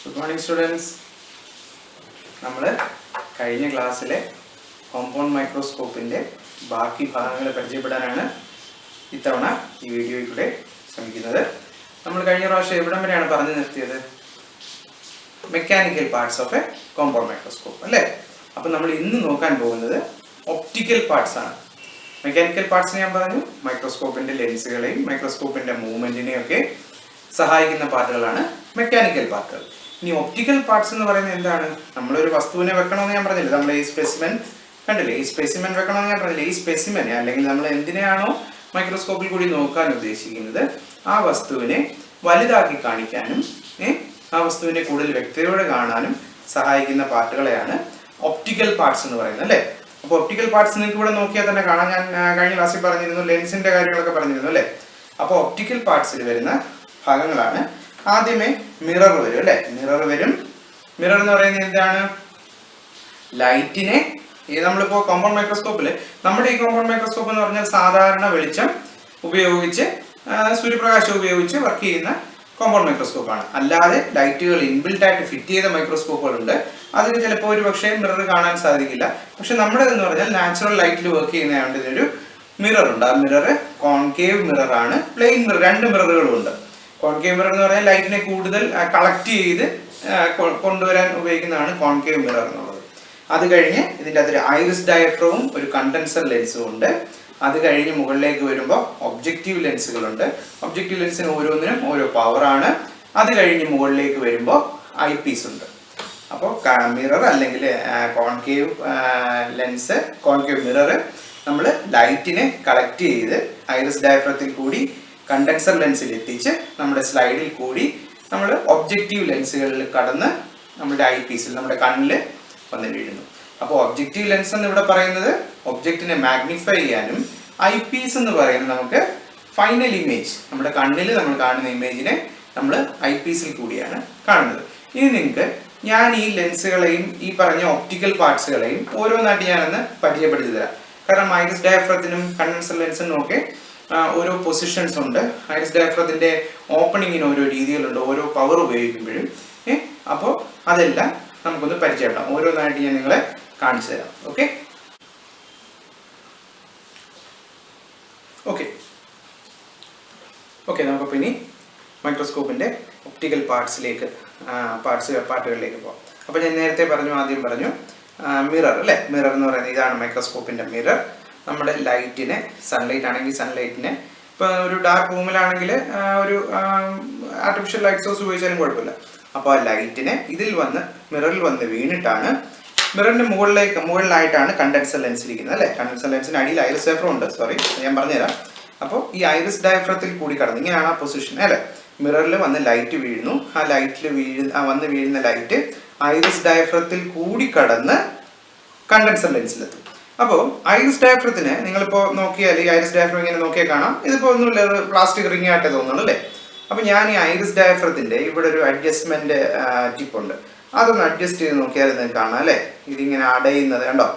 Good morning, students. നമ്മൾ കഴിഞ്ഞ ക്ലാസ്സിലെ കോമ്പൗണ്ട് മൈക്രോസ്കോപ്പിന്റെ ബാക്കി ഭാഗങ്ങൾ പരിചയപ്പെടാനാണ് ഇത്തവണ ഈ വീഡിയോയിലൂടെ ശ്രമിക്കുന്നത്. നമ്മൾ കഴിഞ്ഞ പ്രാവശ്യം എവിടം വരെയാണ് പറഞ്ഞു നിർത്തിയത്? Mechanical parts of A compound microscope അല്ലേ? അപ്പോൾ നമ്മൾ ഇന്ന് നോക്കാൻ പോകുന്നത് ഒപ്റ്റിക്കൽ പാർട്സ് ആണ്. മെക്കാനിക്കൽ പാർട്സ് ഞാൻ പറഞ്ഞു മൈക്രോസ്കോപ്പിന്റെ ലെൻസുകളെയും മൈക്രോസ്കോപ്പിന്റെ മൂവ്മെന്റിനെയും ഒക്കെ സഹായിക്കുന്ന പാർട്ടുകളാണ് മെക്കാനിക്കൽ പാർട്ടുകൾ. ഇനി ഒപ്റ്റിക്കൽ പാർട്സ് എന്ന് പറയുന്നത് എന്താണ്? നമ്മളൊരു വസ്തുവിനെ വെക്കണമെന്ന് ഞാൻ പറഞ്ഞില്ല. നമ്മൾ ഈ സ്പെസിമെൻ കണ്ടില്ലേ, ഈ സ്പെസിമെൻ വെക്കണമെന്ന് ഞാൻ പറഞ്ഞില്ല. ഈ സ്പെസിമെനെ അല്ലെങ്കിൽ നമ്മൾ എന്തിനെയാണോ മൈക്രോസ്കോപ്പിൽ കൂടി നോക്കാൻ ഉദ്ദേശിക്കുന്നത് ആ വസ്തുവിനെ വലുതാക്കി കാണിക്കാനും ആ വസ്തുവിനെ കൂടുതൽ വ്യക്തതയോടെ കാണാനും സഹായിക്കുന്ന പാർട്ടുകളെയാണ് ഒപ്റ്റിക്കൽ പാർട്സ് എന്ന് പറയുന്നത് അല്ലേ? അപ്പോൾ ഒപ്റ്റിക്കൽ പാർട്സ് നിങ്ങൾക്ക് ഇവിടെ നോക്കിയാൽ തന്നെ കാണാം. ഞാൻ കഴിഞ്ഞ ക്ലാസ്സിൽ പറഞ്ഞിരുന്നു, ലെൻസിന്റെ കാര്യങ്ങളൊക്കെ പറഞ്ഞിരുന്നു അല്ലേ? അപ്പോൾ ഒപ്റ്റിക്കൽ പാർട്സിൽ വരുന്ന ഭാഗങ്ങളാണ് ആദ്യമേ മിറർ വരും അല്ലേ? മിറർ വരും. മിറർ എന്ന് പറയുന്നത് എന്താണ്? ലൈറ്റിനെ നമ്മളിപ്പോൾ കോമ്പൗണ്ട് മൈക്രോസ്കോപ്പിൽ നമ്മുടെ ഈ കോമ്പൗണ്ട് മൈക്രോസ്കോപ്പ് എന്ന് പറഞ്ഞാൽ സാധാരണ വെളിച്ചം ഉപയോഗിച്ച് സൂര്യപ്രകാശം ഉപയോഗിച്ച് വർക്ക് ചെയ്യുന്ന കോമ്പൗണ്ട് മൈക്രോസ്കോപ്പാണ്. അല്ലാതെ ലൈറ്റുകൾ ഇൻബിൽറ്റ് ആയിട്ട് ഫിറ്റ് ചെയ്ത മൈക്രോസ്കോപ്പുകളുണ്ട്. അതിന് ചിലപ്പോൾ ഒരു പക്ഷേ മിറർ കാണാൻ സാധിക്കില്ല. പക്ഷെ നമ്മുടെ എന്ന് പറഞ്ഞാൽ നാച്ചുറൽ ലൈറ്റിൽ വർക്ക് ചെയ്യുന്നതുകൊണ്ട് ഇതിനൊരു മിറർ ഉണ്ട്. ആ മിറർ കോൺകേവ് മിറർ ആണ്. പ്ലെയിൻ മിറർ, രണ്ട് മിററുകളും ഉണ്ട്. കോൺകേവ് മിറർ എന്ന് പറഞ്ഞാൽ ലൈറ്റിനെ കൂടുതൽ കളക്ട് ചെയ്ത് കൊണ്ടുവരാൻ ഉപയോഗിക്കുന്നതാണ് കോൺകേവ് മിറർ എന്നുള്ളത്. അത് കഴിഞ്ഞ് ഇതിൻ്റെ അകത്തൊരു ഐറിസ് ഡയഫ്രവും ഒരു കണ്ടൻസർ ലെൻസും ഉണ്ട്. അത് കഴിഞ്ഞ് മുകളിലേക്ക് വരുമ്പോൾ ഒബ്ജക്റ്റീവ് ലെൻസുകളുണ്ട്. ഒബ്ജക്റ്റീവ് ലെൻസിന് ഓരോന്നിനും ഓരോ പവറാണ്. അത് കഴിഞ്ഞ് മുകളിലേക്ക് വരുമ്പോൾ ഐ പീസ് ഉണ്ട്. അപ്പോൾ മിറർ അല്ലെങ്കിൽ കോൺകേവ് ലെൻസ്, കോൺകേവ് മിറർ നമ്മൾ ലൈറ്റിനെ കളക്ട് ചെയ്ത് ഐറിസ് ഡയഫ്രത്തിൽ കൂടി കണ്ടൻസർ ലെൻസിൽ എത്തിച്ച് നമ്മുടെ സ്ലൈഡിൽ കൂടി നമ്മൾ ഒബ്ജക്റ്റീവ് ലെൻസുകളിൽ കടന്ന് നമ്മുടെ ഐ പീസിൽ നമ്മുടെ കണ്ണിൽ വന്ന് വീഴുന്നു. അപ്പോൾ ഒബ്ജക്റ്റീവ് ലെൻസ് എന്ന് ഇവിടെ പറയുന്നത് ഒബ്ജക്റ്റിനെ മാഗ്നിഫൈ ചെയ്യാനും, ഐ പീസ് എന്ന് പറയുന്നത് നമുക്ക് ഫൈനൽ ഇമേജ്, നമ്മുടെ കണ്ണിൽ നമ്മൾ കാണുന്ന ഇമേജിനെ നമ്മൾ ഐ പീസിൽ കൂടിയാണ് കാണുന്നത്. ഇനി നിങ്ങൾക്ക് ഞാൻ ഈ ലെൻസുകളെയും ഈ പറഞ്ഞ ഒപ്റ്റിക്കൽ പാർട്സുകളെയും ഓരോന്നായിട്ട് ഞാനൊന്ന് പരിചയപ്പെടുത്തി തരാം. കാരണം ഐറിസ് ഡയഫ്രത്തിനും കണ്ടൻസർ ലെൻസിനും ഒക്കെ ഓരോ പൊസിഷൻസ് ഉണ്ട്. ഐറിസ് ഡയഫ്രത്തിന്റെ ഓപ്പണിങ്ങിന് ഓരോ രീതികളുണ്ട്, ഓരോ പവർ ഉപയോഗിക്കുമ്പോഴും. അപ്പോൾ അതെല്ലാം നമുക്കൊന്ന് പരിചയപ്പെടാം. ഓരോന്നായിട്ട് ഞാൻ നിങ്ങളെ കാണിച്ചു തരാം. ഓക്കെ ഓക്കെ ഓക്കെ നമുക്കപ്പോൾ ഇനി മൈക്രോസ്കോപ്പിന്റെ ഒപ്റ്റിക്കൽ പാർട്സുകളിലേക്ക് പോകാം. അപ്പോൾ ഞാൻ നേരത്തെ ആദ്യം പറഞ്ഞു മിറർ അല്ലേ? മിറർ എന്ന് പറയുന്നത് ഇതാണ് മൈക്രോസ്കോപ്പിന്റെ മിറർ. നമ്മുടെ ലൈറ്റിനെ, സൺലൈറ്റ് ആണെങ്കിൽ സൺലൈറ്റിനെ, ഇപ്പോൾ ഒരു ഡാർക്ക് റൂമിലാണെങ്കിൽ ഒരു ആർട്ടിഫിഷ്യൽ ലൈറ്റ് സോഴ്സ് ഉപയോഗിച്ചാലും കുഴപ്പമില്ല. അപ്പോൾ ആ ലൈറ്റിനെ ഇതിൽ വന്ന് മിററിൽ വന്ന് വീണിട്ടാണ് മിററിന്റെ മുകളിലായിട്ടാണ് കണ്ടൻസർ ലെൻസ് ഇരിക്കുന്നത് അല്ലേ? കണ്ടൻസർ ലെൻസിന് അടിയിൽ ഐറിസ് ഡയഫ്രം ഉണ്ട്. സോറി, ഞാൻ പറഞ്ഞുതരാം. അപ്പോൾ ഈ ഐറിസ് ഡയഫ്രത്തിൽ കൂടി കടന്ന് ഇങ്ങനെയാണ് ആ പൊസിഷൻ അല്ലേ? മിററിൽ വന്ന് ലൈറ്റ് വീഴുന്നു. ആ ലൈറ്റിൽ വന്ന് വീഴുന്ന ലൈറ്റ് ഐറിസ് ഡയഫ്രത്തിൽ കൂടി കടന്ന് കണ്ടൻസർ ലെൻസിലെത്തും. അപ്പോൾ ഐറിസ് ഡയഫ്രത്തിന് നിങ്ങളിപ്പോൾ നോക്കിയാൽ ഈ ഐറിസ് ഡയഫ്രം ഇങ്ങനെ നോക്കിയാൽ കാണാം, ഇതിപ്പോൾ ഒന്നുമില്ല, പ്ലാസ്റ്റിക് റിംഗ് ആയിട്ടേ തോന്നുള്ളൂ അല്ലേ? അപ്പോൾ ഞാൻ ഈ ഐറിസ് ഡയഫ്രത്തിന്റെ ഇവിടെ ഒരു അഡ്ജസ്റ്റ്മെന്റ് ടിപ്പുണ്ട്. അതൊന്ന് അഡ്ജസ്റ്റ് ചെയ്ത് നോക്കിയാൽ നിങ്ങൾക്ക് കാണാം അല്ലേ? ഇതിങ്ങനെ അടയുന്നത് കണ്ടോ?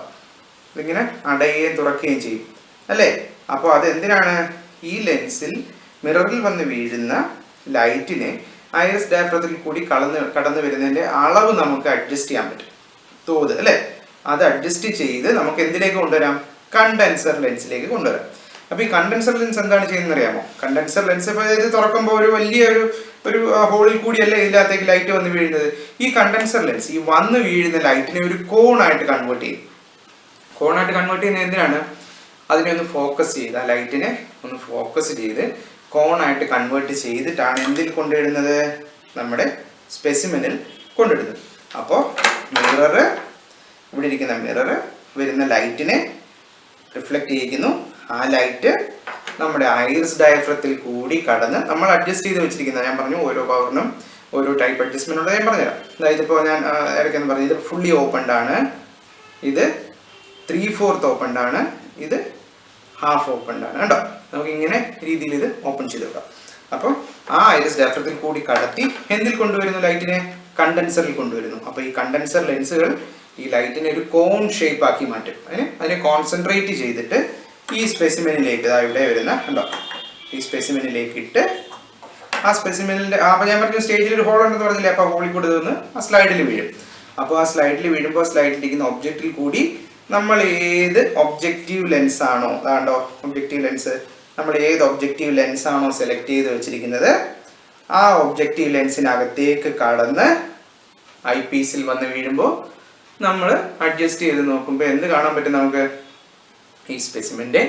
ഇതിങ്ങനെ അടയുകയും തുറക്കുകയും ചെയ്യും അല്ലേ? അപ്പോൾ അതെന്തിനാണ്? ഈ ലെൻസിൽ മിററിൽ വന്ന് വീഴുന്ന ലൈറ്റിനെ ഐറിസ് ഡയഫ്രത്തിൽ കൂടി കടന്നു വരുന്നതിന്റെ അളവ് നമുക്ക് അഡ്ജസ്റ്റ് ചെയ്യാൻ പറ്റും, തോത് അല്ലേ? അത് അഡ്ജസ്റ്റ് ചെയ്ത് നമുക്ക് എന്തിലേക്ക് കൊണ്ടുവരാം? കണ്ടൻസർ ലെൻസിലേക്ക് കൊണ്ടുവരാം. അപ്പോൾ ഈ കണ്ടൻസർ ലെൻസ് എന്താണ് ചെയ്യുന്നത് അറിയാമോ? കണ്ടൻസർ ലെൻസ് ഇപ്പോൾ ഇത് തുറക്കുമ്പോൾ ഒരു വലിയ ഒരു ഹോളിൽ കൂടിയല്ലേ ഇതിനകത്തേക്ക് ലൈറ്റ് വന്ന് വീഴുന്നത്. ഈ കണ്ടൻസർ ലെൻസ് ഈ വന്ന് വീഴുന്ന ലൈറ്റിനെ ഒരു കോണായിട്ട് കൺവേർട്ട് ചെയ്യും. കോണായിട്ട് കൺവേർട്ട് ചെയ്യുന്നത് എന്തിനാണ്? അതിനെ ഒന്ന് ഫോക്കസ് ചെയ്ത്, ആ ലൈറ്റിനെ ഒന്ന് ഫോക്കസ് ചെയ്ത് കോണായിട്ട് കൺവേർട്ട് ചെയ്തിട്ടാണ് എന്തിൽ കൊണ്ടുവരുന്നത്? നമ്മുടെ സ്പെസിമെനിൽ കൊണ്ടിടുന്നത്. അപ്പോൾ മിറർ, ഇവിടെ ഇരിക്കുന്ന മിറർ വരുന്ന ലൈറ്റിനെ റിഫ്ലക്റ്റ് ചെയ്യിക്കുന്നു. ആ ലൈറ്റ് നമ്മുടെ ഐറിസ് ഡയഫ്രത്തിൽ കൂടി കടന്ന് നമ്മൾ അഡ്ജസ്റ്റ് ചെയ്ത് വെച്ചിരിക്കുന്നത്, ഞാൻ പറഞ്ഞു ഓരോ പവറിനും ഓരോ ടൈപ്പ് അഡ്ജസ്റ്റ്മെന്റ് ഉള്ളത് ഞാൻ പറഞ്ഞുതരാം. അതായത് ഇപ്പോൾ ഞാൻ ഇടയ്ക്കെന്ന് പറഞ്ഞു, ഇത് ഫുള്ളി ഓപ്പൺഡ് ആണ്, ഇത് 3/4 ഓപ്പൺഡ് ആണ്, ഇത് ഹാഫ് ഓപ്പൺഡ് ആണ് കേട്ടോ. നമുക്ക് ഇങ്ങനെ രീതിയിൽ ഇത് ഓപ്പൺ ചെയ്ത് വെക്കാം. അപ്പോൾ ആ ഐറിസ് ഡയഫ്രത്തിൽ കൂടി കടത്തി എന്തിൽ കൊണ്ടുവരുന്നു? ലൈറ്റിനെ കണ്ടൻസറിൽ കൊണ്ടുവരുന്നു. അപ്പോൾ ഈ കണ്ടൻസർ ലെൻസുകൾ ഈ ലൈറ്റിനെ ഒരു കോൺ ഷേപ്പ് ആക്കി മാറ്റും. അതിനെ കോൺസെൻട്രേറ്റ് ചെയ്തിട്ട് ഈ സ്പെസിമെനിലേക്ക്, ഇവിടെ വരുന്ന കണ്ടോ, ഈ സ്പെസിമെനിലേക്ക് ഇട്ട് ആ സ്പെസിമെനിൻ്റെ അപ്പോൾ ഞാൻ പറഞ്ഞു സ്റ്റേജിൽ ഒരു ഹോൾ ഉണ്ടെന്ന് പറഞ്ഞില്ലേ, അപ്പോൾ ഹോളിൽ കൂടി നിന്ന് ആ സ്ലൈഡിൽ വീഴും. അപ്പോൾ ആ സ്ലൈഡിൽ വീഴുമ്പോൾ സ്ലൈഡിലിരിക്കുന്ന ഒബ്ജക്റ്റിൽ കൂടി നമ്മൾ ഏത് ഒബ്ജക്റ്റീവ് ലെൻസ് ആണോ, അതാണ്ടോ ഒബ്ജക്റ്റീവ് ലെൻസ്, നമ്മൾ ഏത് ഒബ്ജക്റ്റീവ് ലെൻസ് ആണോ സെലക്ട് ചെയ്ത് വെച്ചിരിക്കുന്നത് ആ ഒബ്ജക്റ്റീവ് ലെൻസിനകത്തേക്ക് കടന്ന് ഐ പീസിൽ വന്ന് വീഴുമ്പോൾ നമ്മൾ അഡ്ജസ്റ്റ് ചെയ്ത് നോക്കുമ്പോൾ എന്ത് കാണാൻ പറ്റും നമുക്ക്? ഈ സ്പെസിമെൻ്റെ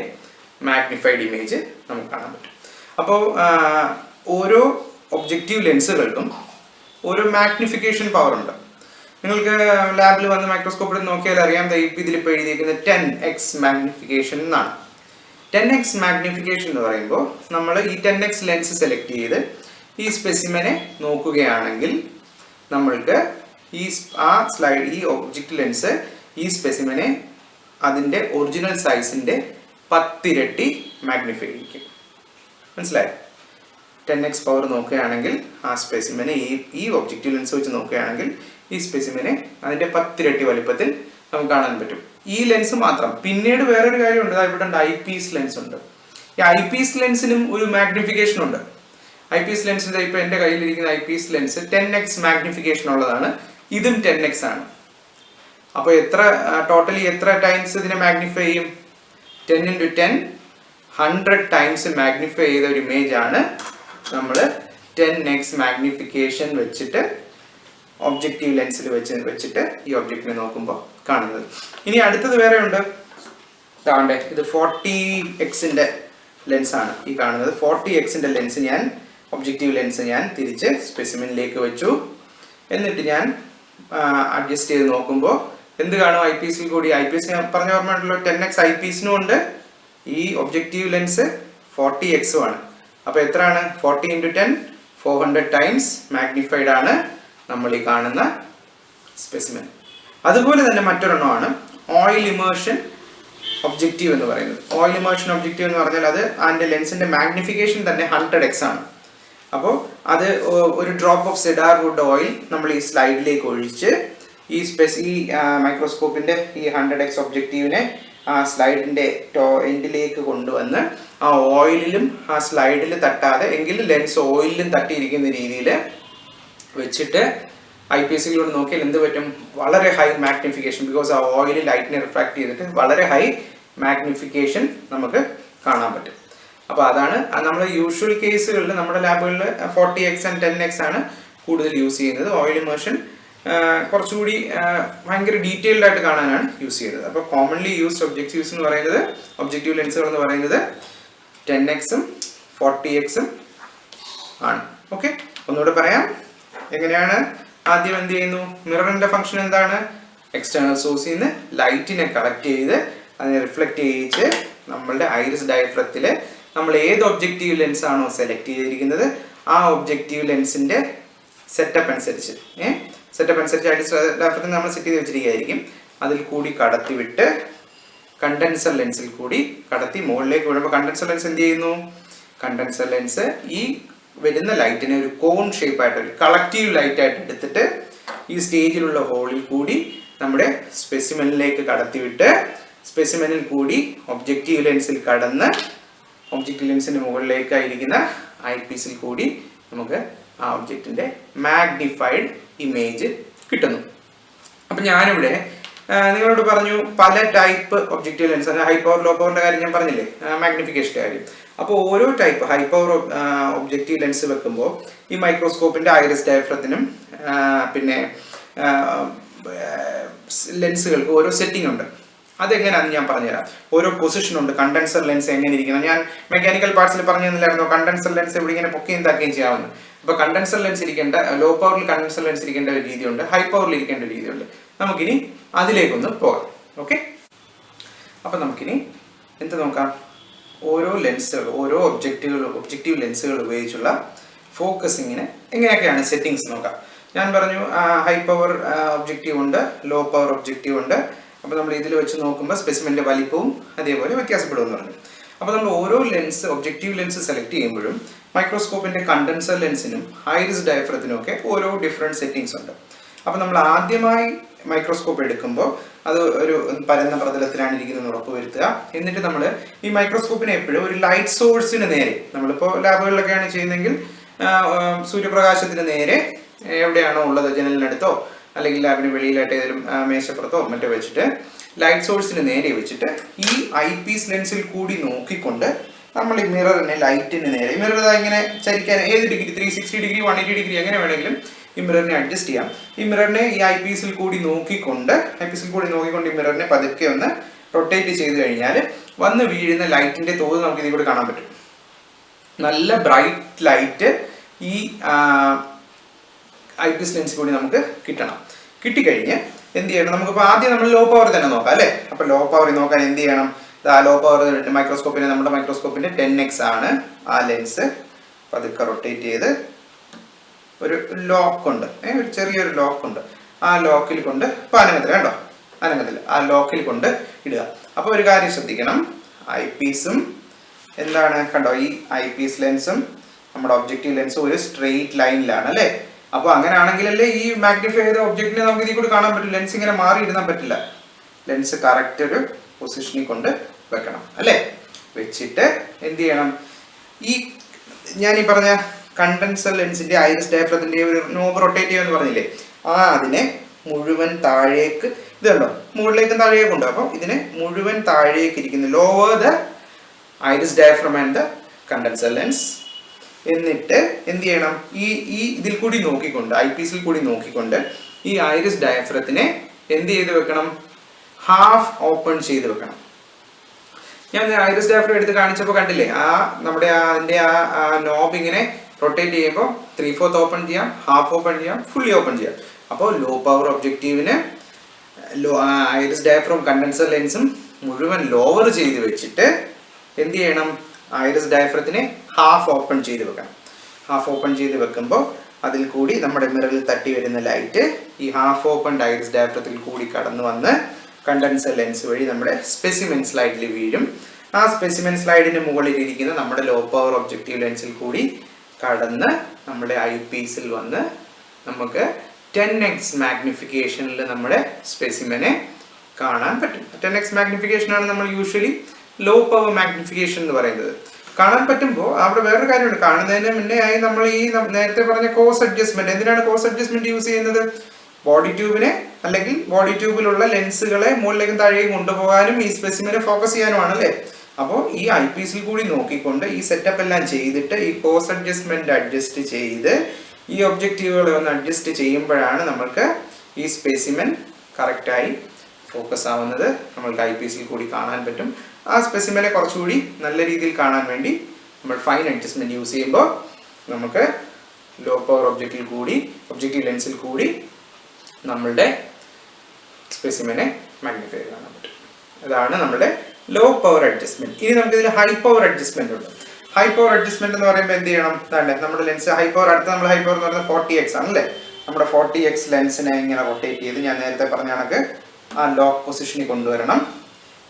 മാഗ്നിഫൈഡ് ഇമേജ് നമുക്ക് കാണാൻ പറ്റും. അപ്പോൾ ഓരോ ഒബ്ജക്റ്റീവ് ലെൻസുകൾക്കും ഓരോ മാഗ്നിഫിക്കേഷൻ പവർ ഉണ്ട്. നിങ്ങൾക്ക് ലാബിൽ വന്ന് മൈക്രോസ്കോപ്പിൽ നോക്കിയാൽ അറിയാം, ഇതിലിപ്പോൾ എഴുതിയിരിക്കുന്നത് 10x മാഗ്നിഫിക്കേഷൻ എന്നാണ്. 10x മാഗ്നിഫിക്കേഷൻ എന്ന് പറയുമ്പോൾ നമ്മൾ ഈ 10x ലെൻസ് സെലക്ട് ചെയ്ത് ഈ സ്പെസിമെനെ നോക്കുകയാണെങ്കിൽ നമ്മൾക്ക് ഈ ഒബ്ജക്റ്റ് ലെൻസ് ഈ സ്പെസിമെനെ അതിൻ്റെ ഒറിജിനൽ സൈസിൻ്റെ 10 ഇരട്ടി മാഗ്നിഫൈ ചെയ്യിക്കും. മനസ്സിലായോ? 10x പവർ നോക്കുകയാണെങ്കിൽ ആ സ്പെസിമെനെ ഈ ഒബ്ജക്റ്റീവ് ലെൻസ് വെച്ച് നോക്കുകയാണെങ്കിൽ ഈ സ്പെസിമെനെ അതിൻ്റെ 10 ഇരട്ടി വലിപ്പത്തിൽ നമുക്ക് കാണാൻ പറ്റും. ഈ ലെൻസ് മാത്രം. പിന്നീട് വേറൊരു കാര്യമുണ്ട്, ഇവിടെ ഉണ്ട് ഐ പീസ് ലെൻസ് ഉണ്ട്. ഈ ഐ പീസ് ലെൻസിനും ഒരു മാഗ്നിഫിക്കേഷൻ ഉണ്ട്. ഐ പീസ് ലെൻസിൻ്റെ ഇപ്പോൾ എൻ്റെ കയ്യിലിരിക്കുന്ന I Ps lens 10x magnification ഉള്ളതാണ്. ഇതും 10x ആണ്. അപ്പോൾ ടോട്ടലി എത്ര ടൈംസ് ഇതിനെ മാഗ്നിഫൈ ചെയ്യും? 10 × 10 100 ടൈംസ് മാഗ്നിഫൈ ചെയ്ത ഒരു ഇമേജ് ആണ് നമ്മൾ 10x മാഗ്നിഫിക്കേഷൻ വെച്ചിട്ട് ഒബ്ജക്റ്റീവ് ലെൻസിൽ വെച്ചിട്ട് ഈ ഒബ്ജക്റ്റിനെ നോക്കുമ്പോൾ കാണുന്നത്. ഇനി അടുത്തത് വേറെ ഉണ്ട്. താണ്ടെ ഇത് 40x ലെൻസാണ് ഈ കാണുന്നത്. 40x ലെൻസ് ഒബ്ജക്റ്റീവ് ലെൻസ് ഞാൻ തിരിച്ച് സ്പെസിമെനിലേക്ക് വെച്ചു. എന്നിട്ട് ഞാൻ അഡ്ജസ്റ്റ് ചെയ്ത് നോക്കുമ്പോൾ എന്ത് കാണും? ഐ പീസിൽ കൂടി. ഐ പീസ് ഞാൻ പറഞ്ഞ ഓർമ്മയുണ്ടല്ലോ, 10x ഐ പീസിനും ഉണ്ട്. ഈ ഒബ്ജക്റ്റീവ് ലെൻസ് 40x ആണ്. അപ്പോൾ എത്രയാണ്? 40 × 10 400 ടൈംസ് മാഗ്നിഫൈഡ് ആണ് നമ്മൾ ഈ കാണുന്ന സ്പെസിമെൻ. അതുപോലെ തന്നെ മറ്റൊരെണ്ണമാണ് ഓയിൽ ഇമേർഷൻ ഒബ്ജക്റ്റീവ് എന്ന് പറയുന്നത്. ഓയിൽ ഇമേർഷൻ ഒബ്ജക്റ്റീവ് എന്ന് പറഞ്ഞാൽ അത് അതിൻ്റെ ലെൻസിൻ്റെ മാഗ്നിഫിക്കേഷൻ തന്നെ 100x ആണ്. അപ്പോൾ അത് ഒരു drop off cedar wood oil നമ്മൾ ഈ സ്ലൈഡിലേക്ക് ഒഴിച്ച് ഈ മൈക്രോസ്കോപ്പിൻ്റെ ഈ 100x ഒബ്ജക്റ്റീവിനെ ആ സ്ലൈഡിൻ്റെ എൻഡിലേക്ക് കൊണ്ടുവന്ന് ആ ഓയിലിലും ആ സ്ലൈഡിൽ തട്ടാതെ എങ്കിലും ലെൻസ് ഓയിലിലും തട്ടിയിരിക്കുന്ന രീതിയിൽ വെച്ചിട്ട് ഐ പി എസിലൂടെ നോക്കിയാൽ എന്ത് പറ്റും? വളരെ ഹൈ മാഗ്നിഫിക്കേഷൻ. ബിക്കോസ് ആ ഓയിൽ ലൈറ്റിനെ റിഫ്രാക്ട് ചെയ്തിട്ട് വളരെ ഹൈ മാഗ്നിഫിക്കേഷൻ നമുക്ക് കാണാൻ പറ്റും. അപ്പോൾ അതാണ് നമ്മൾ യൂഷ്വൽ കേസുകളിൽ നമ്മുടെ ലാബുകളിൽ 40x and 10x ആണ് കൂടുതൽ യൂസ് ചെയ്യുന്നത്. ഓയിൽ ഇമേർഷൻ കുറച്ചുകൂടി ഭയങ്കര ഡീറ്റെയിൽഡ് ആയിട്ട് കാണാനാണ് യൂസ് ചെയ്യുന്നത്. അപ്പോൾ കോമൺലി യൂസ്ഡ് ഒബ്ജക്റ്റീവ്സ് എന്ന് പറയുന്നത്, ഒബ്ജക്റ്റീവ് ലെൻസുകൾ എന്ന് പറയുന്നത് 10x ഉം 40x ഉം ആണ്. ഓക്കെ, ഒന്നുകൂടെ പറയാം. എങ്ങനെയാണ്? ആദ്യം എന്ത് ചെയ്യുന്നു? മിററിന്റെ ഫംഗ്ഷൻ എന്താണ്? എക്സ്റ്റേണൽ സോഴ്സിൽ നിന്ന് ലൈറ്റിനെ കളക്ട് ചെയ്ത് അതിനെ റിഫ്ലക്റ്റ് ചെയ്യിച്ച് നമ്മളുടെ ഐറിസ് ഡയഫ്രത്തിൽ നമ്മൾ ഏത് ഒബ്ജക്റ്റീവ് ലെൻസ് ആണോ സെലക്ട് ചെയ്തിരിക്കുന്നത് ആ ഒബ്ജക്റ്റീവ് ലെൻസിന്റെ സെറ്റപ്പ് അനുസരിച്ച് ഐറിസ് ഡയഫ്രത്തിൽ നമ്മൾ സെറ്റ് ചെയ്ത് വെച്ചിരിക്കുകയായിരിക്കും. അതിൽ കൂടി കടത്തി വിട്ട് കണ്ടൻസർ ലെൻസിൽ കൂടി കടത്തി മുകളിലേക്ക് വിടുമ്പോൾ കണ്ടൻസർ ലെൻസ് എന്ത് ചെയ്യുന്നു? കണ്ടൻസർ ലെൻസ് ഈ വരുന്ന ലൈറ്റിനെ ഒരു കോൺ ഷേപ്പായിട്ട്, ഒരു കളക്റ്റീവ് ലൈറ്റായിട്ട് എടുത്തിട്ട് ഈ സ്റ്റേജിലുള്ള ഹോളിൽ കൂടി നമ്മുടെ സ്പെസിമെനിലേക്ക് കടത്തിവിട്ട് സ്പെസിമെനിൽ കൂടി ഒബ്ജക്റ്റീവ് ലെൻസിൽ കടന്ന് ഒബ്ജക്റ്റീവ് ലെൻസിന് മുകളിലേക്കായിരിക്കുന്ന ഐ പീസിൽ കൂടി നമുക്ക് ആ ഒബ്ജക്റ്റിൻ്റെ മാഗ്നിഫൈഡ് ഇമേജ് കിട്ടുന്നു. അപ്പം ഞാനിവിടെ നിങ്ങളോട് പറഞ്ഞു പല type objective lens, high power low പവറിൻ്റെ കാര്യം ഞാൻ പറഞ്ഞില്ലേ, മാഗ്നിഫിക്കേഷൻ്റെ കാര്യം. അപ്പോൾ ഓരോ type high power objective lens വെക്കുമ്പോൾ ഈ മൈക്രോസ്കോപ്പിൻ്റെ ഐറിസ് ഡയഫ്രത്തിനും പിന്നെ ലെൻസുകൾക്ക് ഓരോ സെറ്റിംഗ് ഉണ്ട്. അതെങ്ങനെയാണെന്ന് ഞാൻ പറഞ്ഞുതരാം. ഓരോ പൊസിഷൻ ഉണ്ട്. കണ്ടൻസർ ലെൻസ് എങ്ങനെ ഇരിക്കണം, ഞാൻ മെക്കാനിക്കൽ പാർട്സിൽ പറഞ്ഞു തന്നില്ലായിരുന്നു. കണ്ടൻസർ ലെൻസ് ഇവിടെ ഇങ്ങനെ പൊക്കുകയും താക്കുകയും ചെയ്യാവുന്നു. അപ്പോൾ കണ്ടൻസർ ലെൻസ് ഇരിക്കേണ്ട, ലോ പവറിൽ കണ്ടൻസർ ലെൻസ് ഇരിക്കേണ്ട ഒരു രീതിയുണ്ട്, ഹൈ പവറിൽ ഇരിക്കേണ്ട ഒരു രീതിയുണ്ട്. നമുക്കിനി അതിലേക്കൊന്ന് പോകാം. ഓക്കെ, അപ്പം നമുക്കിനി എന്ത് നോക്കാം? ഓരോ ലെൻസുകൾ, ഓരോ ഒബ്ജക്റ്റീവ് ലെൻസുകൾ ഉപയോഗിച്ചുള്ള ഫോക്കസിങ്ങിന് എങ്ങനെയൊക്കെയാണ് സെറ്റിങ്സ് നോക്കാം. ഞാൻ പറഞ്ഞു ഹൈ പവർ ഒബ്ജക്റ്റീവ് ഉണ്ട്, ലോ പവർ ഒബ്ജക്റ്റീവ് ഉണ്ട്. അപ്പോൾ നമ്മൾ ഇതിൽ വെച്ച് നോക്കുമ്പോൾ സ്പെസിമെൻ്റെ വലിപ്പവും അതേപോലെ വ്യത്യാസപ്പെടുമെന്ന് പറഞ്ഞു. അപ്പോൾ നമ്മൾ ഓരോ ലെൻസ്, ഒബ്ജക്റ്റീവ് ലെൻസ് സെലക്ട് ചെയ്യുമ്പോഴും മൈക്രോസ്കോപ്പിൻ്റെ കണ്ടൻസർ ലെൻസിനും ഐറിസ് ഡയഫ്രത്തിനും ഒക്കെ ഓരോ ഡിഫറെൻറ്റ് സെറ്റിങ്സ് ഉണ്ട്. അപ്പോൾ നമ്മൾ ആദ്യമായി മൈക്രോസ്കോപ്പ് എടുക്കുമ്പോൾ അത് ഒരു പരന്ന പ്രതലത്തിലാണ് ഇരിക്കുന്നത് ഉറപ്പ് വരുത്തുക. എന്നിട്ട് നമ്മൾ ഈ മൈക്രോസ്കോപ്പിനെ എപ്പോഴും ഒരു ലൈറ്റ് സോഴ്സിന് നേരെ, നമ്മളിപ്പോൾ ലാബുകളിലൊക്കെയാണ് ചെയ്യുന്നതെങ്കിൽ സൂര്യപ്രകാശത്തിന് നേരെ എവിടെയാണോ ഉള്ളത്, ജനലിനടുത്തോ അല്ലെങ്കിൽ ലാബിന് വെളിയിലായിട്ട് ഏതെങ്കിലും മേശപ്പുറത്തോ മറ്റോ വെച്ചിട്ട് ലൈറ്റ് സോഴ്സിന് നേരെ വെച്ചിട്ട് ഈ ഐ പീസ് ലെൻസിൽ കൂടി നോക്കിക്കൊണ്ട് നമ്മൾ ഈ മിററിനെ ലൈറ്റിന് നേരെ, മിറർ ഇങ്ങനെ ചരിക്കാൻ ഏത് ഡിഗ്രി 360 ഡിഗ്രി 180 ഡിഗ്രി എങ്ങനെ വേണമെങ്കിലും ഈ മിററിനെ അഡ്ജസ്റ്റ് ചെയ്യാം. ഈ മിററിനെ ഈ ഐ പീസിൽ കൂടി നോക്കിക്കൊണ്ട് ഈ മിററിനെ പതുക്കെ ഒന്ന് റൊട്ടേറ്റ് ചെയ്ത് കഴിഞ്ഞാൽ വന്ന് വീഴുന്ന ലൈറ്റിന്റെ തോത് നമുക്ക് ഇതിൽ കൂടെ കാണാൻ പറ്റും. നല്ല ബ്രൈറ്റ് ലൈറ്റ് ഈ ഐ പീസ് ലെൻസിൽ കൂടി നമുക്ക് കിട്ടിക്കഴിഞ്ഞ് എന്ത് ചെയ്യണം, നമുക്കിപ്പോൾ ആദ്യം നമ്മൾ ലോ പവർ തന്നെ നോക്കാം അല്ലേ. അപ്പോൾ ലോ പവർ നോക്കാൻ എന്ത് ചെയ്യണം, ലോ പവർ നമ്മുടെ മൈക്രോസ്കോപ്പിന്റെ 10x ആണ്. ആ ലെൻസ് പതുക്കെ റൊട്ടേറ്റ് ചെയ്ത് ഒരു ലോക്കുണ്ട്, ഒരു ചെറിയൊരു ലോക്കുണ്ട്, ആ ലോക്കിൽ കൊണ്ട് ഇപ്പോൾ അനങ്ങത്തില്ല, ആ ലോക്കിൽ കൊണ്ട് ഇടുക. അപ്പോൾ ഒരു കാര്യം ശ്രദ്ധിക്കണം, ഐ പീസും എന്താണ് കണ്ടോ, ഈ ഐ പീസ് ലെൻസും നമ്മുടെ ഒബ്ജക്റ്റീവ് ലെൻസും ഒരു സ്ട്രെയിറ്റ് ലൈനിലാണ് അല്ലേ. അപ്പോൾ അങ്ങനെയാണെങ്കിലല്ലേ ഈ മാഗ്നിഫൈ ചെയ്ത ഒബ്ജക്റ്റിനെ നമുക്ക് ഇതിൽ കൂടി കാണാൻ പറ്റും. ലെൻസ് ഇങ്ങനെ മാറി ഇടാൻ പറ്റില്ല. ലെൻസ് കറക്റ്റ് ഒരു പൊസിഷനിൽ കൊണ്ട് വെക്കണം അല്ലേ. വെച്ചിട്ട് എന്ത് ചെയ്യണം, ഈ ഞാൻ ഈ പറഞ്ഞ കണ്ടൻസർ ലെൻസിന്റെ ഐറിസ് ഡയഫ്രത്തിന്റെ ഒരു നോബ് റൊട്ടേറ്റ് ചെയ്യുമെന്ന് പറഞ്ഞില്ലേ, അതിനെ മുഴുവൻ താഴേക്ക്, ഇത് കണ്ടോ മുകളിലേക്കും താഴേക്കും ഉണ്ട്. അപ്പം ഇതിനെ മുഴുവൻ താഴേക്ക് ഇരിക്കുന്നു, lower the iris diaphragm and the condenser lens. എന്നിട്ട് എന്ത് ചെയ്യണം, ഈ ഇതിൽ കൂടി നോക്കിക്കൊണ്ട്, ഐ പീസിൽ കൂടി നോക്കിക്കൊണ്ട് ഈ ഐറിസ് ഡയഫ്രത്തിനെ എന്ത് ചെയ്ത് വെക്കണം, ഹാഫ് ഓപ്പൺ ചെയ്ത് വെക്കണം. ഞാൻ ഐറിസ് ഡയഫ്രം എടുത്ത് കാണിച്ചപ്പോൾ കണ്ടില്ലേ, നമ്മുടെ അതിന്റെ ആ നോബ് ഇങ്ങനെ റൊട്ടേറ്റ് ചെയ്യുമ്പോൾ 3/4 ഓപ്പൺ ചെയ്യാം, ഹാഫ് ഓപ്പൺ ചെയ്യാം, ഫുള്ളി ഓപ്പൺ ചെയ്യാം. അപ്പോൾ ലോ പവർ ഒബ്ജക്റ്റീവിന് ഐറിസ് ഡയഫ്രം കണ്ടൻസർ ലെൻസും മുഴുവൻ ലോവർ ചെയ്ത് വെച്ചിട്ട് എന്ത് ചെയ്യണം, ഐറിസ് ഡയഫ്രത്തിനെ ഹാഫ് ഓപ്പൺ ചെയ്ത് വെക്കണം. ഹാഫ് ഓപ്പൺ ചെയ്ത് വെക്കുമ്പോൾ അതിൽ കൂടി നമ്മുടെ മിററിൽ തട്ടി വരുന്ന ലൈറ്റ് ഈ ഹാഫ് ഓപ്പൺ ഐറിസ് ഡയഫ്രത്തിൽ കൂടി കടന്നു വന്ന് കണ്ടൻസർ ലെൻസ് വഴി നമ്മുടെ സ്പെസിമെൻ സ്ലൈഡിൽ വീഴും. ആ സ്പെസിമെൻ സ്ലൈഡിന് മുകളിൽ ഇരിക്കുന്ന നമ്മുടെ ലോ പവർ ഒബ്ജക്റ്റീവ് ലെൻസിൽ കൂടി കടന്ന് നമ്മുടെ ഐ പീസിൽ വന്ന് നമുക്ക് 10x മാഗ്നിഫിക്കേഷനിൽ നമ്മുടെ സ്പെസിമെനെ കാണാൻ പറ്റും. 10x മാഗ്നിഫിക്കേഷനാണ് നമ്മൾ യൂഷ്വലി ലോ പവർ മാഗ്നിഫിക്കേഷൻ എന്ന് പറയുന്നത്. കാണാൻ പറ്റുമ്പോൾ അവിടെ വേറൊരു കാര്യമുണ്ട്, കാണുന്നതിന് മുന്നേ ആയി നമ്മൾ ഈ നേരത്തെ പറഞ്ഞ കോസ് അഡ്ജസ്റ്റ്മെന്റ്. എന്തിനാണ് കോസ് അഡ്ജസ്റ്റ്മെന്റ് യൂസ് ചെയ്യുന്നത്, ബോഡി ട്യൂബിനെ അല്ലെങ്കിൽ ബോഡി ട്യൂബിലുള്ള ലെൻസുകളെ മുകളിലേക്കും താഴേക്കും കൊണ്ടുപോകാനും ഈ സ്പെസിമെനെ ഫോക്കസ് ചെയ്യാനുമാണ് അല്ലേ. അപ്പോൾ ഈ ഐ പീസിൽ കൂടി നോക്കിക്കൊണ്ട് ഈ സെറ്റപ്പ് എല്ലാം ചെയ്തിട്ട് ഈ കോസ് അഡ്ജസ്റ്റ്മെന്റ് അഡ്ജസ്റ്റ് ചെയ്ത് ഈ ഒബ്ജക്റ്റീവുകളെ ഒന്ന് അഡ്ജസ്റ്റ് ചെയ്യുമ്പോഴാണ് നമുക്ക് ഈ സ്പെസിമെൻ കറക്റ്റായി ഫോക്കസ് ആവുന്നത്, നമ്മൾക്ക് ഐ പീസിൽ കൂടി കാണാൻ പറ്റും. ആ സ്പെസിമെനെ കുറച്ചുകൂടി നല്ല രീതിയിൽ കാണാൻ വേണ്ടി നമ്മൾ ഫൈൻ അഡ്ജസ്റ്റ്മെന്റ് യൂസ് ചെയ്യുമ്പോൾ നമുക്ക് ലോ പവർ ഒബ്ജക്റ്റീവ് ലെൻസിൽ കൂടി നമ്മളുടെ സ്പെസിമെനെ മാഗ്നിഫൈ ചെയ്ത് കാണാൻ പറ്റും. അതാണ് നമ്മുടെ ലോ പവർ അഡ്ജസ്റ്റ്മെന്റ്. ഇനി നമുക്ക് ഇതിൽ ഹൈ പവർ അഡ്ജസ്റ്റ്മെന്റ് ഉണ്ട്. ഹൈ പവർ അഡ്ജസ്റ്റ്മെന്റ് എന്ന് പറയുമ്പോൾ എന്ത് ചെയ്യണം, നമ്മുടെ ലെൻസ് ഹൈ പവർ, അടുത്ത നമ്മൾ ഹൈ പവർ എന്ന് പറയുന്നത് 40x ആണല്ലേ. നമ്മുടെ 40x ലെൻസിനെ ഇങ്ങനെ റൊട്ടേറ്റ് ചെയ്ത് ഞാൻ നേരത്തെ പറഞ്ഞ കണക്ക് ആ ലോക്ക് പൊസിഷനിൽ കൊണ്ടുവരണം.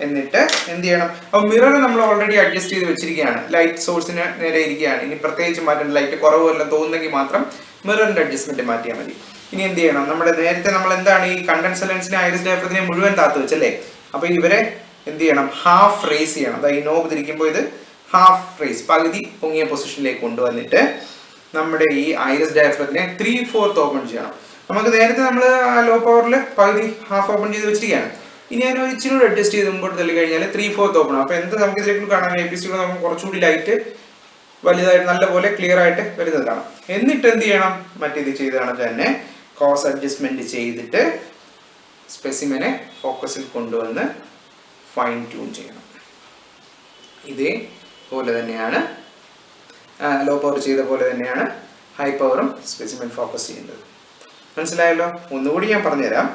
എന്നിട്ട് എന്ത് ചെയ്യണം, അപ്പോൾ മിറർ നമ്മൾ ഓൾറെഡി അഡ്ജസ്റ്റ് ചെയ്ത് വെച്ചിരിക്കുകയാണ്, ലൈറ്റ് സോഴ്സിന് നേരെ ഇരിക്കുകയാണ്. ഇനി പ്രത്യേകിച്ച് മാറ്റം, ലൈറ്റ് കുറവെല്ലാം തോന്നുന്നെങ്കിൽ മാത്രം മിററിന്റെ അഡ്ജസ്റ്റ്മെന്റ് മാറ്റിയാൽ മതി. ഇനി എന്ത് ചെയ്യണം, നമ്മുടെ നേരത്തെ നമ്മൾ എന്താണ് ഈ കണ്ടൻസർ ലെൻസിനെ ഐറിസ് ഡയഫ്രത്തിനെ മുഴുവൻ താത്ത് വെച്ചല്ലേ. അപ്പോൾ ഇവരെ എന്ത് ചെയ്യണം, ഹാഫ് റേസ് ചെയ്യണം. അതായത് ഈ നോബ് തിരിക്കുമ്പോൾ ഇത് ഹാഫ് റേസ്, പകുതി പൊങ്ങിയ പൊസിഷനിലേക്ക് കൊണ്ടുവന്നിട്ട് നമ്മുടെ ഈ ഐറിസ് ഡയഫ്രത്തിനെ 3/4 ഓപ്പൺ ചെയ്യണം. നമുക്ക് നേരത്തെ നമ്മൾ ലോ പവറിൽ പകുതി ഹാഫ് ഓപ്പൺ ചെയ്ത് വെച്ചിരിക്കുകയാണ്. ഇനി ഞാൻ ഒരു ഇച്ചിരി അഡ്ജസ്റ്റ് ചെയ്ത് മുമ്പോട്ട് തള്ളി കഴിഞ്ഞാൽ 3/4 ഓപ്പൺ. അപ്പോൾ എന്ത് നമുക്ക് ഇതിലേക്ക് കാണാൻ എപ്പിസിഡ് നമുക്ക് കുറച്ചുകൂടി ലൈറ്റ് വലുതായിട്ട് നല്ലപോലെ ക്ലിയർ ആയിട്ട് വരുന്നത് കാണാം. എന്നിട്ട് എന്ത് ചെയ്യണം, മറ്റേത് ചെയ്ത് കണക്ക് തന്നെ കോസ് അഡ്ജസ്റ്റ്മെന്റ് ചെയ്തിട്ട് സ്പെസിമെനെ ഫോക്കസിൽ കൊണ്ടുവന്ന് ഫൈൻ ട്യൂൺ ചെയ്യണം. ഇതേപോലെ തന്നെയാണ് ലോ പവർ ചെയ്ത പോലെ തന്നെയാണ് ഹൈ പവറും സ്പെസിമെൻ ഫോക്കസ് ചെയ്യുന്നത്. മനസ്സിലായല്ലോ? ഒന്നുകൂടി ഞാൻ പറഞ്ഞുതരാം.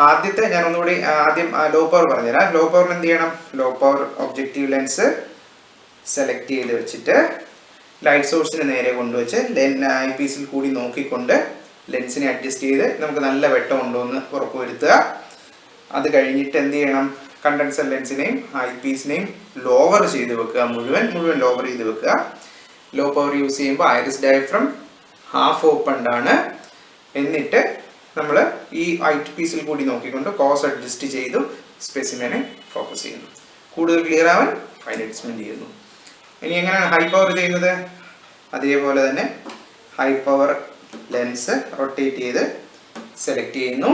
ആദ്യം ലോ പവർ പറഞ്ഞുതരാം. ലോ പവറിന് എന്ത് ചെയ്യണം, low power objective lens select ചെയ്ത് വെച്ചിട്ട് ലൈറ്റ് സോഴ്സിന് നേരെ കൊണ്ടുവച്ച് ഐ പീസിൽ കൂടി നോക്കിക്കൊണ്ട് ലെൻസിനെ അഡ്ജസ്റ്റ് ചെയ്ത് നമുക്ക് നല്ല വെട്ടം ഉണ്ടോ എന്ന് ഉറപ്പുവരുത്തുക. അത് കഴിഞ്ഞിട്ട് എന്ത് ചെയ്യണം, കണ്ടൻസർ ലെൻസിനെയും ഐ പീസിനെയും ലോവർ ചെയ്ത് വെക്കുക, മുഴുവൻ ലോവർ ചെയ്ത് വെക്കുക. ലോ പവർ യൂസ് ചെയ്യുമ്പോൾ ഐറിസ് ഡയഫ്രം ഹാഫ് ഓപ്പൺഡ് ആണ്. എന്നിട്ട് നമ്മൾ ഈ ഐ പീസിൽ കൂടി നോക്കിക്കൊണ്ട് കോസ് അഡ്ജസ്റ്റ് ചെയ്തു സ്പെസിമെനെ ഫോക്കസ് ചെയ്യുന്നു. കൂടുതൽ ക്ലിയർ ആവാൻ ഫൈൻ അഡ്ജസ്റ്റ്മെന്റ് ചെയ്യുന്നു. ഇനി എങ്ങനെയാണ് ഹൈ പവർ ചെയ്യുന്നത്, അതേപോലെ തന്നെ ഹൈ പവർ ലെൻസ് റൊട്ടേറ്റ് ചെയ്ത് സെലക്ട് ചെയ്യുന്നു.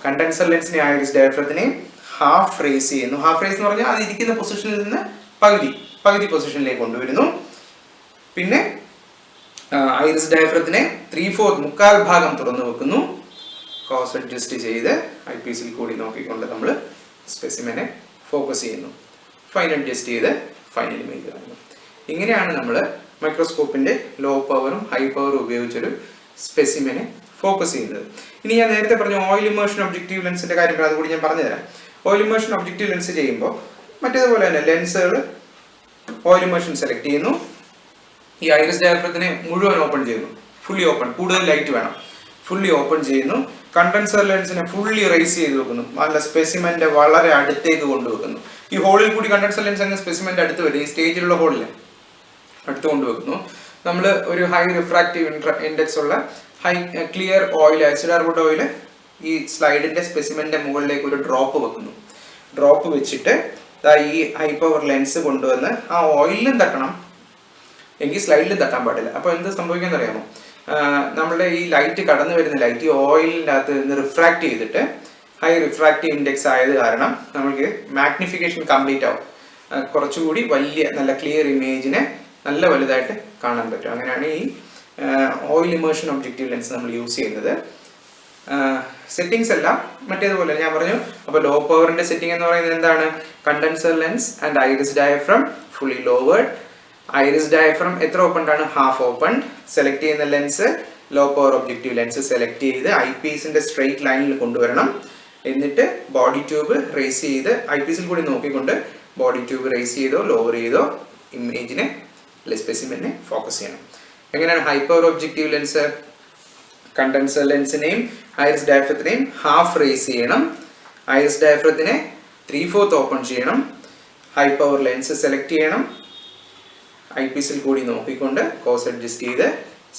കണ്ടൻസർ ലെൻസിനെ ഐറിസ് ഡയഫ്രത്തിനെ ഹാഫ് റേസ് ചെയ്യുന്നു. ഹാഫ് റേസ് എന്ന് പറഞ്ഞാൽ അത് ഇരിക്കുന്ന പൊസിഷനിൽ നിന്ന് പകുതി പൊസിഷനിലേക്ക് കൊണ്ടുവരുന്നു. പിന്നെ ഐറിസ് ഡയഫ്രത്തിനെ 3/4 മുക്കാൽ ഭാഗം തുറന്നു വെക്കുന്നു. കോസ് അഡ്ജസ്റ്റ് ചെയ്ത് ഐ പീസിൽ കൂടി നോക്കിക്കൊണ്ട് നമ്മൾ സ്പെസിമെനെ ഫോക്കസ് ചെയ്യുന്നു. ഫൈൻ അഡ്ജസ്റ്റ് ചെയ്ത് ഫൈനൽ ഇമേജ് കാണുന്നു. ഇങ്ങനെയാണ് നമ്മൾ മൈക്രോസ്കോപ്പിന്റെ ലോ പവറും ഹൈ പവറും ഉപയോഗിച്ചൊരു സ്പെസിമെനെ ഫോക്കസ് ചെയ്യുന്നത്. ഇനി ഞാൻ നേരത്തെ പറഞ്ഞ ഓയിൽ ഇമേർഷൻ ഒബ്ജക്റ്റീവ് ലെൻസിന്റെ കാര്യം അതുകൂടി ഞാൻ പറഞ്ഞുതരാം. ഓയിൽ ഇമേർഷൻ ഒബ്ജക്റ്റീവ് ലെൻസ് ചെയ്യുമ്പോൾ മറ്റേതുപോലെ തന്നെ ലെൻസുകൾ ഓയിൽ ഇമേർഷൻ സെലക്ട് ചെയ്യുന്നു. ഈ ഐറിസ് ഡയഫ്രത്തിനെ മുഴുവൻ ഓപ്പൺ ചെയ്യുന്നു. ഫുള്ളി ഓപ്പൺ, കൂടുതൽ ലൈറ്റ് വേണം, ഫുള്ളി ഓപ്പൺ ചെയ്യുന്നു. കണ്ടൻസർ ലെൻസിനെ ഫുള്ളി റൈസ് ചെയ്ത് വെക്കുന്നു. നല്ല സ്പെസിമെന്റെ വളരെ അടുത്തേക്ക് കൊണ്ടുവെക്കുന്നു. ഈ ഹോളിൽ കൂടി കണ്ടൻസർ ലെൻസ് അങ്ങ് സ്പെസിമെന്റ് അടുത്ത് വരും. ഈ സ്റ്റേജിലുള്ള ഹോളിൽ അടുത്ത് കൊണ്ടുവെക്കുന്നു. നമ്മൾ ഒരു ഹൈ റിഫ്രാക്റ്റീവ് ഇൻഡെക്സ് ഉള്ള high clear oil, acid oil ഈ സ്ലൈഡിന്റെ സ്പെസിമെന്റെ മുകളിലേക്ക് ഒരു ഡ്രോപ്പ് വെക്കുന്നു. ഡ്രോപ്പ് വെച്ചിട്ട് ഈ ഹൈ പവർ ലെൻസ് കൊണ്ടുവന്ന് ആ ഓയിലിലും തട്ടണം, എങ്കിൽ സ്ലൈഡിലും തട്ടാൻ പാടില്ല. അപ്പോൾ എന്ത് സംഭവിക്കാന്ന് അറിയാമോ? നമ്മളുടെ ഈ ലൈറ്റ് കടന്നു വരുന്ന ലൈറ്റ് ഈ ഓയിലിൻ്റെ അകത്ത് നിന്ന് റിഫ്രാക്ട് ചെയ്തിട്ട് ഹൈ റിഫ്രാക്റ്റീവ് ഇൻഡെക്സ് ആയത് കാരണം നമുക്ക് മാഗ്നിഫിക്കേഷൻ കംപ്ലീറ്റ് ആവും. കുറച്ചുകൂടി വലിയ നല്ല ക്ലിയർ ഇമേജിനെ നല്ല വലുതായിട്ട് കാണാൻ പറ്റും. അങ്ങനെയാണ് ഈ ഓയിൽ ഇമേർഷൻ ഒബ്ജക്റ്റീവ് ലെൻസ് നമ്മൾ യൂസ് ചെയ്യുന്നത്. സെറ്റിംഗ്സ് എല്ലാം മറ്റേതുപോലെ ഞാൻ പറഞ്ഞു. അപ്പോൾ ലോ പവറിന്റെ സെറ്റിംഗ് എന്ന് പറയുന്നത് എന്താണ്? Condenser lens and iris diaphragm fully lowered. Iris diaphragm എത്ര ഓപ്പൺ ആണ്? Half open. സെലക്ട് ചെയ്യുന്ന lens low power objective lens select ചെയ്ത് ഐ പീസിന്റെ സ്ട്രെയിറ്റ് ലൈനിൽ കൊണ്ടുവരണം. എന്നിട്ട് ബോഡി ട്യൂബ് റേസ് ചെയ്ത് ഐ പീസിൽ കൂടി നോക്കിക്കൊണ്ട് ബോഡി ട്യൂബ് റേസ് ചെയ്തോ ലോവർ ചെയ്തോ ഇമേജിനെ സ്പെസിമെനെ ഫോക്കസ് ചെയ്യണം. എങ്ങനെയാണ് high power objective lens? Condenser ലെൻസിനെയും ഐറിസ് ഡയഫ്രത്തിനെയും ഹാഫ് റേസ് ചെയ്യണം. ഐറിസ് ഡയഫ്രത്തിനെ 3/4 ഓപ്പൺ ചെയ്യണം. ഹൈ പവർ ലെൻസ് സെലക്ട് ചെയ്യണം. ഐ പീസിൽ കൂടി നോക്കിക്കൊണ്ട് കോസ് അഡ്ജസ്റ്റ് ചെയ്ത്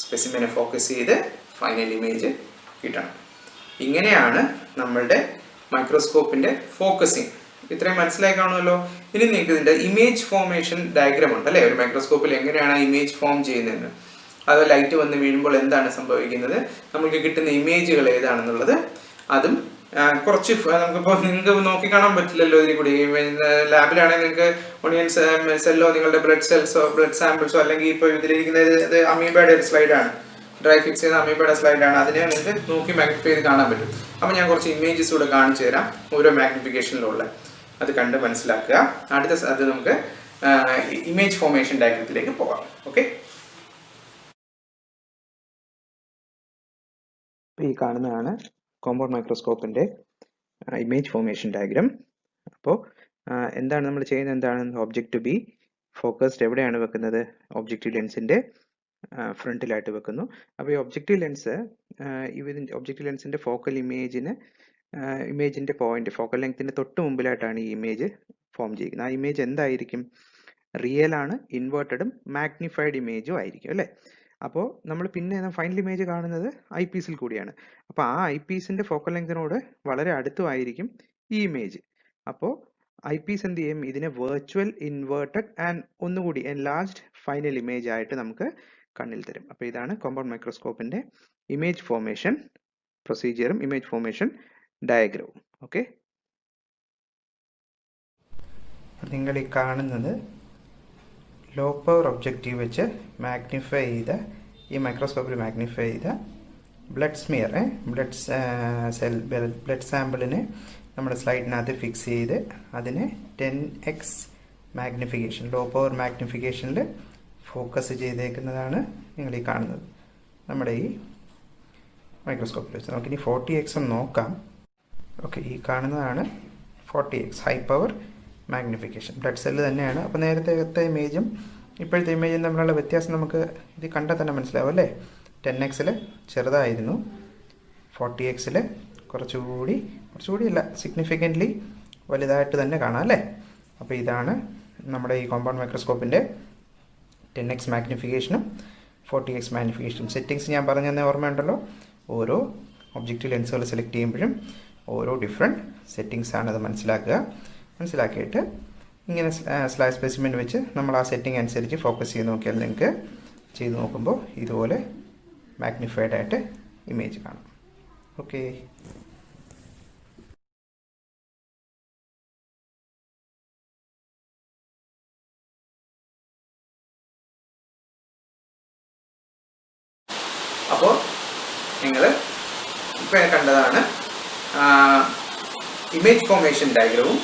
സ്പെസിമെനെ ഫോക്കസ് ചെയ്ത് ഫൈനൽ ഇമേജ് കിട്ടണം. ഇങ്ങനെയാണ് നമ്മളുടെ മൈക്രോസ്കോപ്പിന്റെ ഫോക്കസിങ്. ഇത്രയും മനസ്സിലായി കാണുമല്ലോ. ഇനി നിങ്ങൾക്ക് ഇതിന്റെ ഇമേജ് ഫോർമേഷൻ ഡയഗ്രാം ഉണ്ട് അല്ലേ? ഒരു മൈക്രോസ്കോപ്പിൽ എങ്ങനെയാണ് ഇമേജ് ഫോം ചെയ്യുന്നതെന്ന്, അത് ലൈറ്റ് വന്ന് വീഴുമ്പോൾ എന്താണ് സംഭവിക്കുന്നത്, നമുക്ക് കിട്ടുന്ന ഇമേജുകൾ ഏതാണെന്നുള്ളത് അതും കുറച്ച് നമുക്കിപ്പോൾ നിങ്ങൾക്ക് നോക്കി കാണാൻ പറ്റില്ലല്ലോ. ഇതിൽ കൂടി ലാബിലാണെങ്കിൽ നിങ്ങൾക്ക് ഒണിയൻ സെല്ലോ നിങ്ങളുടെ ബ്ലഡ് സെൽസോ ബ്ലഡ് സാമ്പിൾസോ അല്ലെങ്കിൽ ഇപ്പോൾ ഇതിലിരിക്കുന്നത് അമീബയുടെ ഒരു സ്ലൈഡാണ്, ഡ്രൈ ഫിക്സ് ചെയ്ത അമീബയുടെ സ്ലൈഡാണ്. അതിനെ നിങ്ങൾക്ക് നോക്കി മാഗ്നിഫൈ ചെയ്ത് കാണാൻ പറ്റും. അപ്പോൾ ഞാൻ കുറച്ച് ഇമേജസ് കൂടെ കാണിച്ചു തരാം, ഓരോ മാഗ്നിഫിക്കേഷനിലുള്ള. അത് കണ്ട് മനസ്സിലാക്കുക. അത് നമുക്ക് ഇമേജ് ഫോർമേഷൻ ഡയഗ്രത്തിലേക്ക് പോകാം. ഓക്കെ, ഈ കാണുന്നതാണ് കോമ്പൗണ്ട് മൈക്രോസ്കോപ്പിന്റെ ഇമേജ് ഫോർമേഷൻ ഡയഗ്രാം. അപ്പോൾ എന്താണ് നമ്മൾ ചെയ്യുന്നത്? എന്താണ് ഒബ്ജക്റ്റ് ടു ബി ഫോക്കസ്ഡ് എവിടെയാണ് വെക്കുന്നത്? ഒബ്ജക്റ്റീവ് ലെൻസിന്റെ ഫ്രണ്ടിലായിട്ട് വെക്കുന്നു. അപ്പോൾ ഈ ഒബ്ജക്റ്റീവ് ലെൻസിന്റെ ഫോക്കൽ ഇമേജിന്റെ പോയിന്റ്, ഫോക്കൽ ലെങ്ത്തിന്റെ തൊട്ട് മുമ്പിലായിട്ടാണ് ഈ ഇമേജ് ഫോം ചെയ്യുന്നത്. ആ ഇമേജ് എന്തായിരിക്കും? റിയൽ ആണ്, ഇൻവേർട്ടഡും മാഗ്നിഫൈഡ് ഇമേജും ആയിരിക്കും അല്ലേ? അപ്പോൾ നമ്മൾ പിന്നെ ഫൈനൽ ഇമേജ് കാണുന്നത് ഐ പീസിൽ കൂടിയാണ്. അപ്പോൾ ആ ഐ പീസിന്റെ ഫോക്കൽ ലെങ്തിനോട് വളരെ അടുത്തുമായിരിക്കും ഈ ഇമേജ്. അപ്പോൾ ഐ പീസ് എന്ത് ചെയ്യും? ഇതിനെ വെർച്വൽ ഇൻവേർട്ടഡ് ആൻഡ് ഒന്നുകൂടി എൻലാർജ്ഡ് ഫൈനൽ ഇമേജ് ആയിട്ട് നമുക്ക് കണ്ണിൽ തരും. അപ്പോൾ ഇതാണ് കോമ്പൗണ്ട് മൈക്രോസ്കോപ്പിന്റെ ഇമേജ് ഫോർമേഷൻ പ്രൊസീജിയറും ഇമേജ് ഫോർമേഷൻ ഡയഗ്രവും. ഓക്കെ, നിങ്ങൾ ഈ കാണുന്നത് ലോ പവർ ഒബ്ജക്റ്റീവ് വെച്ച് മാഗ്നിഫൈ ചെയ്ത ഈ മൈക്രോസ്കോപ്പിൽ മാഗ്നിഫൈ ചെയ്ത ബ്ലഡ് സ്മിയർ, ബ്ലഡ് സാമ്പിളിനെ നമ്മുടെ സ്ലൈഡിനകത്ത് ഫിക്സ് ചെയ്ത് അതിനെ 10x മാഗ്നിഫിക്കേഷൻ, ലോ പവർ മാഗ്നിഫിക്കേഷനിൽ ഫോക്കസ് ചെയ്തേക്കുന്നതാണ് നിങ്ങൾ ഈ കാണുന്നത് നമ്മുടെ ഈ മൈക്രോസ്കോപ്പിൽ വെച്ച്. നമുക്കിനി 40x ഒന്ന് നോക്കാം. ഓക്കെ, ഈ കാണുന്നതാണ് 40x high power magnification. Blood cell തന്നെയാണ്. അപ്പോൾ നേരത്തെ ഇമേജും ഇപ്പോഴത്തെ ഇമേജും തമ്മിലുള്ള വ്യത്യാസം നമുക്ക് ഇത് കണ്ടാൽ തന്നെ മനസ്സിലാവും അല്ലേ? 10x ചെറുതായിരുന്നു, 40x കുറച്ചുകൂടി അല്ല, സിഗ്നിഫിക്കൻ്റ്ലി വലുതായിട്ട് തന്നെ കാണാം അല്ലേ? അപ്പോൾ ഇതാണ് നമ്മുടെ ഈ കോമ്പൗണ്ട് മൈക്രോസ്കോപ്പിൻ്റെ 10x മാഗ്നിഫിക്കേഷനും 40x മാഗ്നിഫിക്കേഷനും. സെറ്റിങ്സ് ഞാൻ പറഞ്ഞു തന്നെ ഓർമ്മയുണ്ടല്ലോ. ഓരോ ഒബ്ജക്റ്റീവ് ലെൻസുകൾ സെലക്ട് ചെയ്യുമ്പോഴും ഓരോ ഡിഫറെൻറ്റ് സെറ്റിങ്സ് ആണ്. അത് മനസ്സിലാക്കിയിട്ട് ഇങ്ങനെ സ്പെസിമെൻ വെച്ച് നമ്മൾ ആ സെറ്റിംഗ് അനുസരിച്ച് ഫോക്കസ് ചെയ്ത് നോക്കിയാൽ നിങ്ങൾക്ക് ചെയ്ത് നോക്കുമ്പോൾ ഇതുപോലെ മാഗ്നിഫൈഡ് ആയിട്ട് ഇമേജ് കാണും. ഓക്കെ. അപ്പോൾ നിങ്ങൾ ഇപ്പോൾ കണ്ടതാണ് ഇമേജ് ഫോർമേഷൻ ഡയഗ്രവും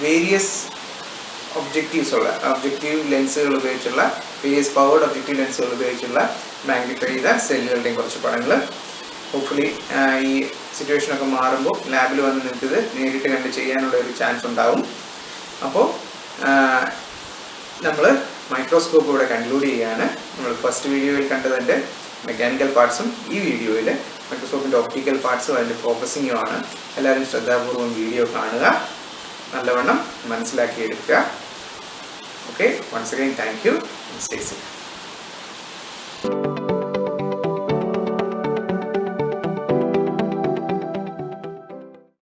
വേരിയസ് ഒബ്ജക്റ്റീവ് ലെൻസുകൾ ഉപയോഗിച്ചുള്ള വേരിയസ് പവേർഡ് ഒബ്ജക്റ്റീവ് ലെൻസുകൾ ഉപയോഗിച്ചുള്ള മാഗ്നിഫൈ ചെയ്ത സെല്ലുകളുടെയും കുറച്ച് പടങ്ങൾ. ഹോപ്പ്ഫുള്ളി ഈ സിറ്റുവേഷനൊക്കെ മാറുമ്പോൾ ലാബിൽ വന്ന് നിൽക്കുന്നത് നേരിട്ട് കണ്ട് ചെയ്യാനുള്ള ഒരു ചാൻസ് ഉണ്ടാവും. അപ്പോൾ നമ്മൾ മൈക്രോസ്കോപ്പ് ഇവിടെ കൺക്ലൂഡ് ചെയ്യുകയാണ്. നമ്മൾ ഫസ്റ്റ് വീഡിയോയിൽ കണ്ടതിൻ്റെ മെക്കാനിക്കൽ പാർട്സും ഈ വീഡിയോയിൽ മൈക്രോസ്കോപ്പിൻ്റെ ഒപ്റ്റിക്കൽ പാർട്സും അതിൻ്റെ ഫോക്കസിങ്ങുമാണ്. എല്ലാവരും ശ്രദ്ധാപൂർവം വീഡിയോ കാണുക, നല്ലവണ്ണം മനസ്സിലാക്കിയെടുക്കുക. Okay, once again thank you. Stay safe.